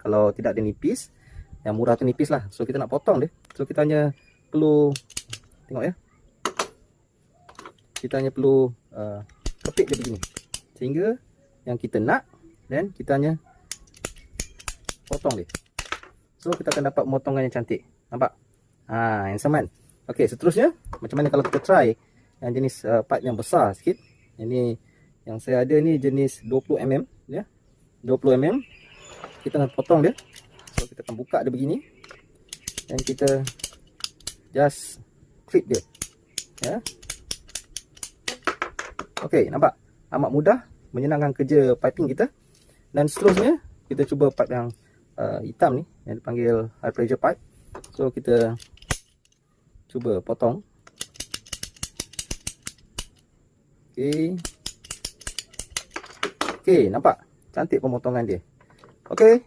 Kalau tidak dia nipis, yang murah tu nipis lah. So kita nak potong dia. So kita hanya perlu, tengok ya, kita hanya perlu kepit dia begini sehingga yang kita nak, dan kita hanya potong dia. So kita akan dapat potongan yang cantik. Nampak? Handsome kan? Okey, seterusnya macam mana kalau kita try yang jenis pipe yang besar sikit. Ini yang saya ada ni jenis 20 mm ya. 20 mm. Kita nak potong dia. So kita akan buka dia begini dan kita just clip dia. Ya. Okey, nampak? Amat mudah, menyenangkan kerja piping kita. Dan seterusnya kita cuba pipe yang hitam ni yang dipanggil high pressure pipe. So kita cuba potong. Okey. Okey, nampak? Cantik pemotongan dia. Okey.